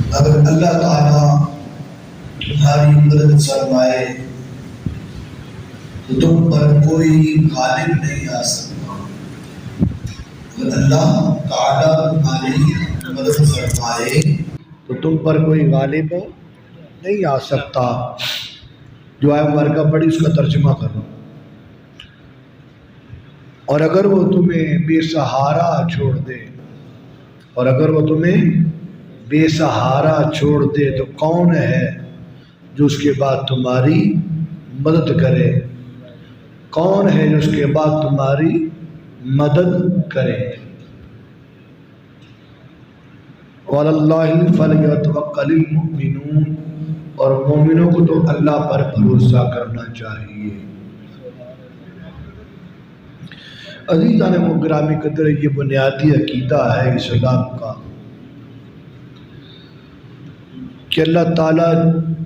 اگر اللہ تعالیٰ تمہاری مدد فرمائے تو تم پر کوئی غالب نہیں آ سکتا۔ اگر اللہ تعالیٰ تمہاری مدد فرمائے تو تم پر کوئی غالب نہیں آ سکتا۔ جو آیت مبارکہ پڑھی اس کا ترجمہ کرو۔ اور اگر وہ تمہیں بے سہارا چھوڑ دے، اور اگر وہ تمہیں بے سہارا چھوڑ دے تو کون ہے جو اس کے بعد تمہاری مدد کرے؟ کون ہے جو اس کے بعد تمہاری مدد کرے؟ وعلی اللہ فلیتوکل المؤمنون، اور مومنوں کو تو اللہ پر بھروسہ کرنا چاہیے۔ عزیزان گرامی قدر، یہ بنیادی عقیدہ ہے اسلام کا کہ اللہ تعالیٰ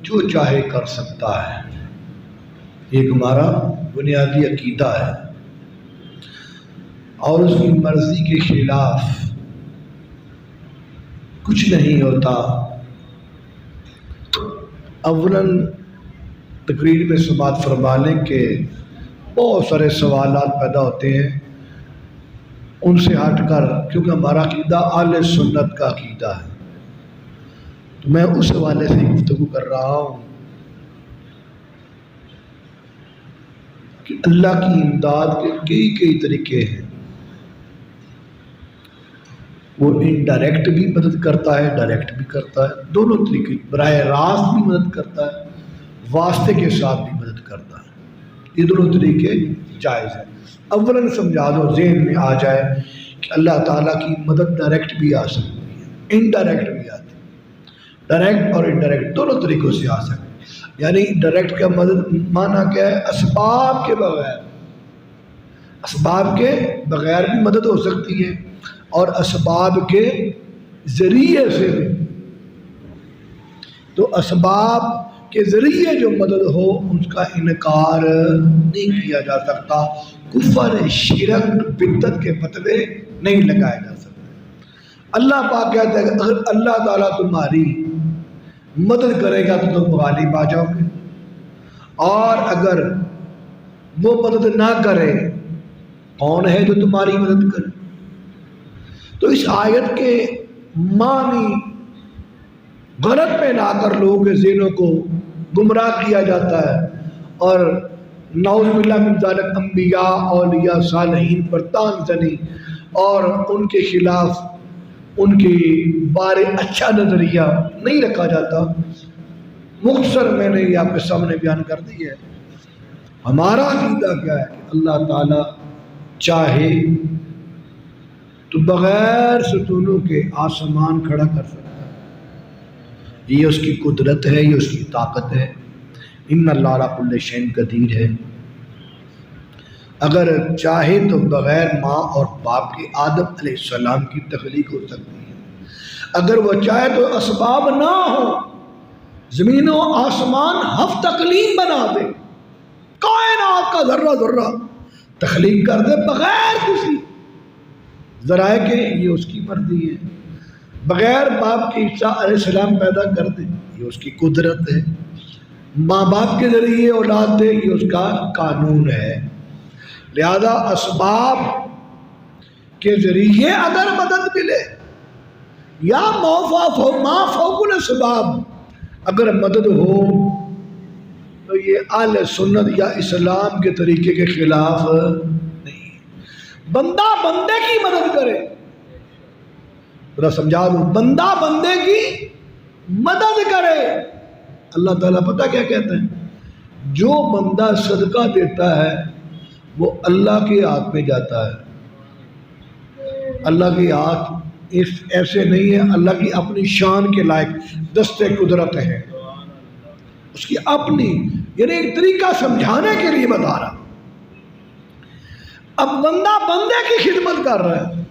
جو چاہے کر سکتا ہے۔ ایک ہمارا بنیادی عقیدہ ہے، اور اس کی مرضی کے خلاف کچھ نہیں ہوتا۔ اولاً تقریر میں سماعت فرما لیں کہ بہت سارے سوالات پیدا ہوتے ہیں، ان سے ہٹ کر، کیونکہ ہمارا عقیدہ اہل سنت کا عقیدہ ہے، تو میں اس حوالے سے گفتگو کر رہا ہوں کہ اللہ کی امداد کے کئی طریقے ہیں۔ وہ انڈائریکٹ بھی مدد کرتا ہے، ڈائریکٹ بھی کرتا ہے، دونوں طریقے، براہ راست بھی مدد کرتا ہے، واسطے کے ساتھ بھی مدد کرتا ہے۔ یہ دونوں طریقے جائز ہیں۔ اولاً سمجھا دو، ذہن میں آ جائے کہ اللہ تعالیٰ کی مدد ڈائریکٹ بھی آ سکتی ہے، انڈائریکٹ بھی آتی ہے۔ ڈائریکٹ اور انڈائریکٹ دونوں طریقوں سے آ سکتی ہے۔ یعنی ڈائریکٹ کا مدد معنی کیا ہے؟ اسباب کے بغیر، اسباب کے بغیر بھی مدد ہو سکتی ہے، اور اسباب کے ذریعے سے بھی۔ تو اسباب کے ذریعے جو مدد ہو اس کا انکار نہیں کیا جا سکتا۔ کفر، شرک، بدعت کے فتوے نہیں لگائے جا سکتے۔ اللہ پاک کہتا ہے کہ اگر اللہ تعالیٰ تمہاری مدد کرے گا تو تم غالب آ جاؤ گے، اور اگر وہ مدد نہ کرے، کون ہے جو تمہاری مدد کرے؟ تو اس آیت کے معنی غلط میں لا کر لوگوں کے ذہنوں کو گمراہ کیا جاتا ہے، اور نعوذ باللہ من ذالک انبیاء، اولیاء، صالحین پر طعن زنی اور ان کے خلاف ان کے بارے اچھا نظریہ نہیں رکھا جاتا۔ مختصر میں نے یہ آپ کے سامنے بیان کر دی ہے۔ ہمارا عقیدہ کیا ہے کہ اللہ تعالیٰ چاہے تو بغیر ستونوں کے آسمان کھڑا کر سکتا ہے۔ یہ اس کی قدرت ہے، یہ اس کی طاقت ہے۔ ان اللہ علی کل شیء قدیر ہے۔ اگر چاہے تو بغیر ماں اور باپ کے آدم علیہ السلام کی تخلیق ہو سکتی ہے۔ اگر وہ چاہے تو اسباب نہ ہو، زمین و آسمان ہفت اقلیم بنا دے، کائنات کا ذرہ ذرہ تخلیق کر دے بغیر کسی ذرائع کے، یہ اس کی مرضی ہے۔ بغیر باپ کے عیسیٰ علیہ السلام پیدا کر دے، یہ اس کی قدرت ہے۔ ماں باپ کے ذریعے اولاد دے، یہ اس کا قانون ہے۔ لہذا اسباب کے ذریعے اگر مدد ملے، یا ما فوق الاسباب اگر مدد ہو، تو یہ اہل سنت یا اسلام کے طریقے کے خلاف نہیں۔ بندہ بندے کی مدد کرے، ذرا سمجھا دوں، بندہ بندے کی مدد کرے۔ اللہ تعالیٰ پتہ کیا کہتے ہیں؟ جو بندہ صدقہ دیتا ہے وہ اللہ کے ہاتھ میں جاتا ہے۔ اللہ کے ہاتھ ایسے نہیں ہے، اللہ کی اپنی شان کے لائق دست قدرت ہے، اس کی اپنی، یعنی ایک طریقہ سمجھانے کے لیے بتا رہا۔ اب بندہ بندے کی خدمت کر رہا ہے۔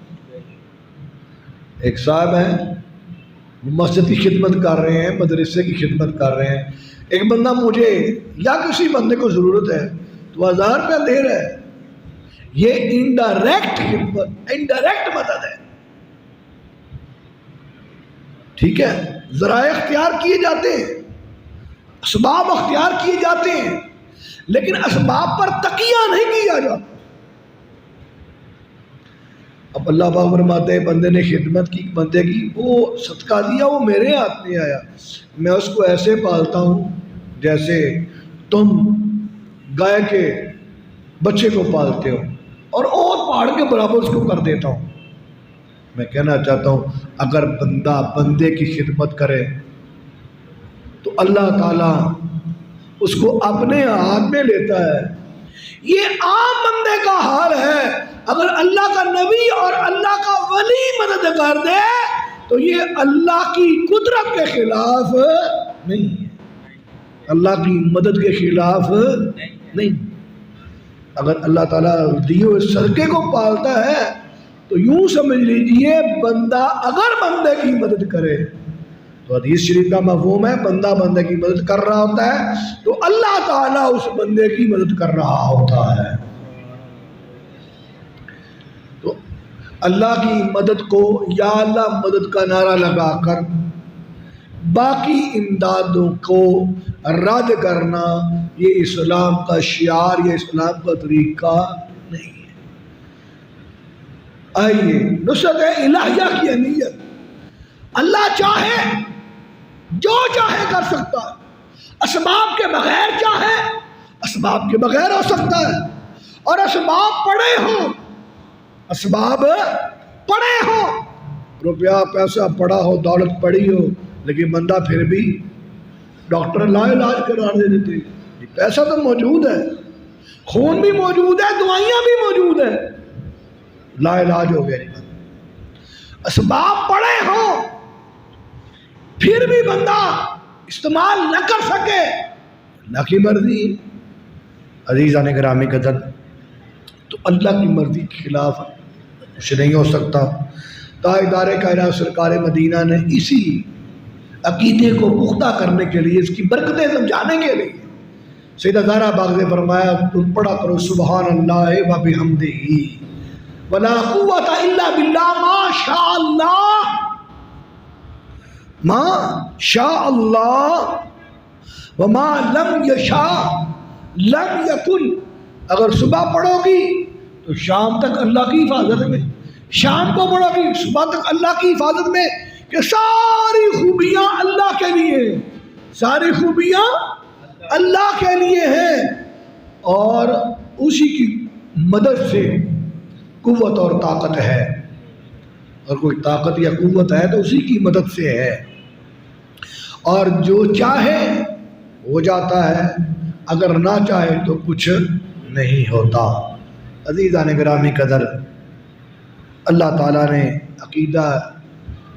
ایک صاحب ہیں، مسجد کی خدمت کر رہے ہیں، مدرسے کی خدمت کر رہے ہیں۔ ایک بندہ مجھے یا کسی بندے کو ضرورت ہے تو 1000 روپیہ دے رہا ہے، یہ انڈائریکٹ خدمت، انڈائریکٹ مدد ہے۔ ٹھیک ہے، ذرائع اختیار کیے جاتے ہیں، اسباب اختیار کیے جاتے ہیں، لیکن اسباب پر تکیہ نہیں کیا جاتا۔ اب اللہ پاک فرماتے ہیں بندے نے خدمت کی، بندے کی وہ صدقہ دیا، وہ میرے ہاتھ میں آیا، میں اس کو ایسے پالتا ہوں جیسے تم گائے کے بچے کو پالتے ہو، اور پہاڑ کے برابر اس کو کر دیتا ہوں۔ میں کہنا چاہتا ہوں اگر بندہ بندے کی خدمت کرے تو اللہ تعالیٰ اس کو اپنے ہاتھ میں لیتا ہے۔ یہ عام بندے کا حال ہے، اگر اللہ کا نبی اور اللہ کا ولی مدد کر دے تو یہ اللہ کی قدرت کے خلاف نہیں ہے، اللہ کی مدد کے خلاف نہیں۔ اگر اللہ تعالیٰ دیے ہوئے صدقے کو پالتا ہے تو یوں سمجھ لیجئے بندہ اگر بندے کی مدد کرے تو حدیث شریف کا مفہوم ہے بندہ بندے کی مدد کر رہا ہوتا ہے تو اللہ تعالیٰ اس بندے کی مدد کر رہا ہوتا ہے۔ تو اللہ کی مدد کو یا اللہ مدد کا نعرہ لگا کر باقی امدادوں کو رد کرنا یہ اسلام کا شعار، یہ اسلام کا طریقہ نہیں ہے۔ آئیے نصرت الہیہ کی اہمیت، اللہ چاہے جو چاہے کر سکتا ہے، اسباب کے بغیر چاہے اسباب کے بغیر ہو سکتا ہے، اور اسباب پڑے ہوں، اسباب پڑے ہوں، روپیہ پیسہ پڑا ہو، دولت پڑی ہو، لیکن بندہ پھر بھی ڈاکٹر لا علاج قرار دے دیتے، پیسہ تو موجود ہے، خون بھی موجود ہے، دوائیاں بھی موجود ہیں، لا علاج ہو گیا جی۔ اسباب پڑے ہوں پھر بھی بندہ استعمال نہ کر سکے، اللہ کی مرضی۔ عزیزان گرامی قدر، تو اللہ کی مرضی کے خلاف کچھ نہیں ہو سکتا۔ تاجدار کائنات سرکار مدینہ نے اسی عقیدے کو پختہ کرنے کے لیے، اس کی برکتیں سمجھانے کے لیے سیدہ زہرا باغ نے فرمایا تم پڑھا کرو سبحان اللہ و بحمدہ ولا قوت الا باللہ ما شاء اللہ، ما شاء اللہ وما لم یشاء لم یکن۔ اگر صبح پڑھو گی تو شام تک اللہ کی حفاظت میں، شام کو پڑھو گی صبح تک اللہ کی حفاظت میں، کہ ساری خوبیاں اللہ کے لیے، ساری خوبیاں اللہ کے لیے ہیں، اور اسی کی مدد سے قوت اور طاقت ہے، اور کوئی طاقت یا قوت ہے تو اسی کی مدد سے ہے، اور جو چاہے ہو جاتا ہے، اگر نہ چاہے تو کچھ نہیں ہوتا۔ عزیزان گرامی قدر، اللہ تعالیٰ نے عقیدہ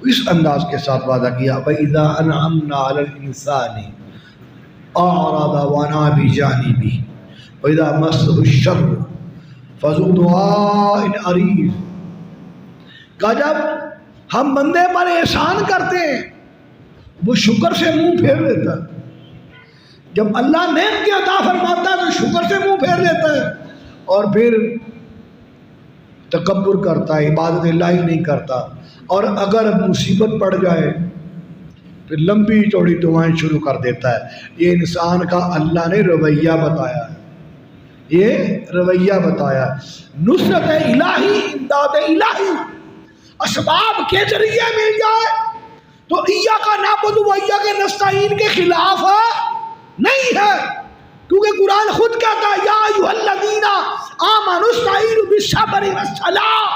اس انداز کے ساتھ وعدہ کیا وَإِذَا أَنْعَمْنَا عَلَى الْإِنسَانِ أَعْرَضَ وَنَأَىٰ بِجَانِبِهِ وَإِذَا مَسَّهُ الشَّرُّ فَذُو دُعَاءٍ عَرِيضٍ۔ کہ جب ہم بندے پر احسان کرتے ہیں وہ شکر سے منہ پھیر لیتا ہے، جب اللہ نعمت عطا فرماتا ہے تو شکر سے منہ پھیر لیتا ہے، اور پھر تکبر کرتا ہے، عبادت اللہ ہی نہیں کرتا، اور اگر مصیبت پڑ جائے پھر لمبی چوڑی دعائیں شروع کر دیتا ہے۔ یہ انسان کا اللہ نے رویہ بتایا ہے، یہ رویہ بتایا۔ نصرت الہی، امداد الہی اسباب کے ذریعے مل جائے تو ایاک نعبد و ایاک نستعین کے خلاف نہیں ہے، کیونکہ قرآن خود کہتا ہے یا ایھا الذین آمنوا استعینوا بالصبر والصلاۃ،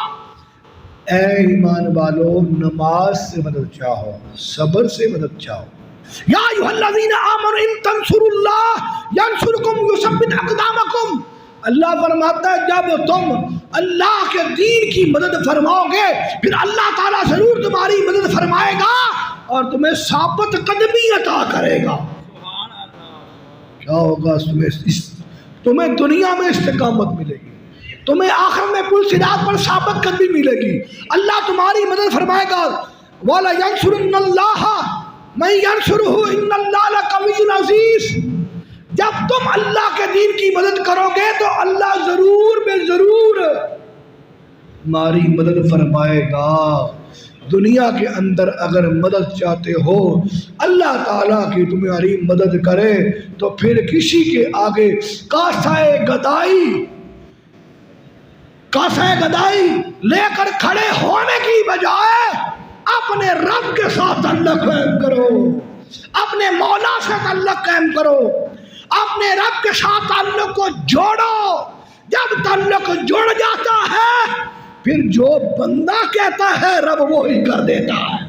اے ایمان والو نماز سے مدد چاہو، صبر سے مدد چاہو۔ یا ایھا الذین آمنوا ان تنصروا اللہ ینصرکم یثبت اقدامکم، اللہ فرماتا ہے جب تم اللہ کے دین کی مدد فرماؤ گے پھر اللہ تعالیٰ ضرور تمہاری مدد فرمائے گا اور تمہیں ثابت قدمی عطا کرے گا۔ کیا ہوگا؟ تمہیں دنیا میں استقامت ملے گی، تمہیں آخر میں پل صراط پر ثابت قدمی ملے گی، اللہ تمہاری مدد فرمائے گا۔ وَلَيَنْصُرُنَّ اللَّهَ مَن يَنْصُرُهُ إِنَّ اللَّهَ لَقَوِيٌّ عَزِيزٌ۔ جب تم اللہ کے دین کی مدد کرو گے تو اللہ ضرور بے ضرور تمہاری مدد فرمائے گا۔ دنیا کے اندر اگر مدد چاہتے ہو اللہ تعالیٰ کی تمہاری مدد کرے تو پھر کسی کے آگے کاسہ گدائی لے کر کھڑے ہونے کی بجائے اپنے رب کے ساتھ تعلق قائم کرو، اپنے مولا سے تعلق قائم کرو، اپنے رب کے ساتھ تعلق کو جوڑو۔ جب تعلق جڑ جاتا ہے پھر جو بندہ کہتا ہے رب وہی کر دیتا ہے۔